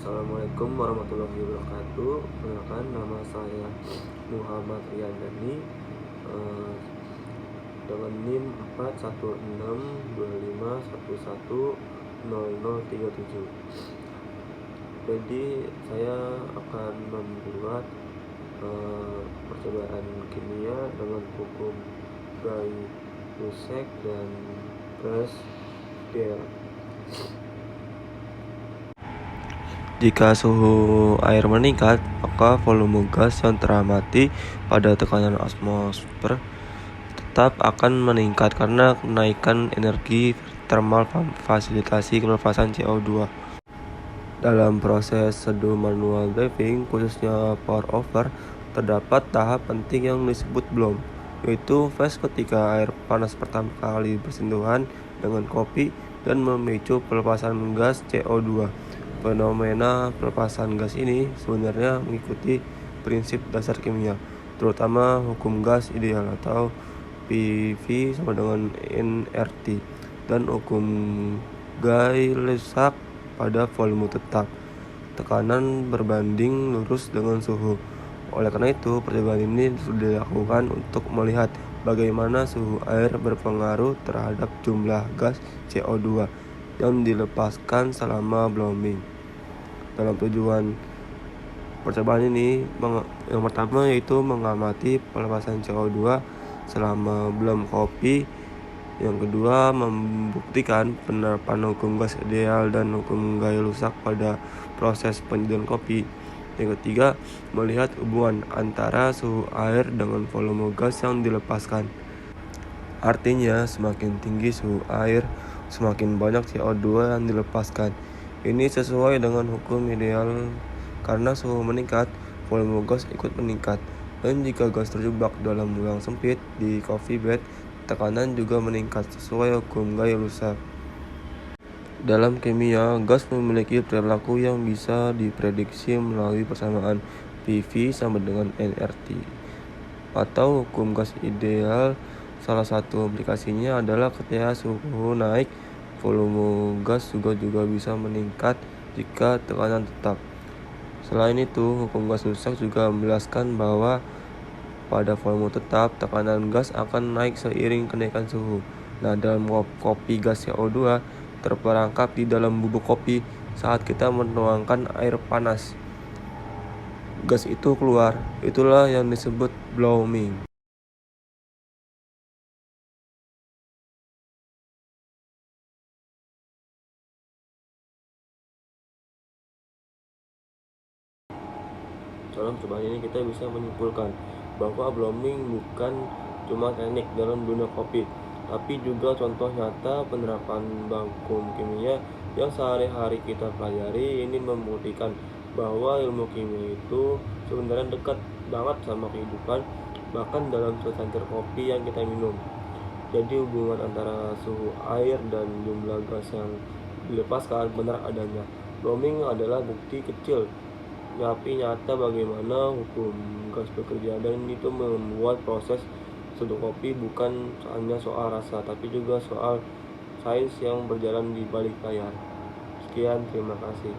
Assalamualaikum warahmatullahi wabarakatuh. Perkenalkan, nama saya Muhammad Riyandani, eh, dengan NIM 41625110037. Jadi saya akan membuat percobaan kimia dengan hukum Gay-Lussac dan Prestel. Jika suhu air meningkat, maka volume gas yang teramati pada tekanan atmosfer tetap akan meningkat karena kenaikan energi thermal fasilitasi pelepasan CO2. Dalam proses seduh manual diving, khususnya pour over, terdapat tahap penting yang disebut bloom, yaitu fase ketika air panas pertama kali bersentuhan dengan kopi dan memicu pelepasan gas CO2. Fenomena pelepasan gas ini sebenarnya mengikuti prinsip dasar kimia, terutama hukum gas ideal atau PV sama dengan nRT, dan hukum Gay-Lussac pada volume tetap. Tekanan berbanding lurus dengan suhu. Oleh karena itu, percobaan ini sudah dilakukan untuk melihat bagaimana suhu air berpengaruh terhadap jumlah gas CO2 yang dilepaskan selama blooming. Dalam tujuan percobaan ini, yang pertama yaitu mengamati pelepasan CO2 selama bloom kopi. Yang kedua, membuktikan penerapan hukum gas ideal dan hukum Gay-Lussac pada proses penyeduhan kopi. Yang ketiga, melihat hubungan antara suhu air dengan volume gas yang dilepaskan. Artinya, semakin tinggi suhu air, semakin banyak CO2 yang dilepaskan. Ini sesuai dengan hukum ideal karena suhu meningkat, volume gas ikut meningkat. Dan jika gas terjebak dalam ruang sempit di coffee bed, tekanan juga meningkat sesuai hukum Gay-Lussac. Dalam kimia, gas memiliki perilaku yang bisa diprediksi melalui persamaan PV sama dengan nRT atau hukum gas ideal. Salah satu aplikasinya adalah ketika suhu naik, volume gas juga bisa meningkat jika tekanan tetap. Selain itu, hukum Gay-Lussac juga menjelaskan bahwa pada volume tetap, tekanan gas akan naik seiring kenaikan suhu. Nah, dalam kopi gas CO2 terperangkap di dalam bubuk kopi. Saat kita menuangkan air panas, gas itu keluar. Itulah yang disebut blooming. Dalam percobaan ini kita bisa menyimpulkan bahwa blooming bukan cuma teknik dalam dunia kopi, tapi juga contoh nyata penerapan baku kimia yang sehari-hari kita pelajari. Ini membuktikan bahwa ilmu kimia itu sebenarnya dekat banget sama kehidupan, bahkan dalam secangkir kopi yang kita minum. Jadi hubungan antara suhu air dan jumlah gas yang dilepaskan benar adanya. Blooming adalah bukti kecil tapi nyata bagaimana hukum gas bekerja, dan itu membuat proses seduh kopi bukan hanya soal rasa, tapi juga soal sains yang berjalan di balik layar. Sekian, terima kasih.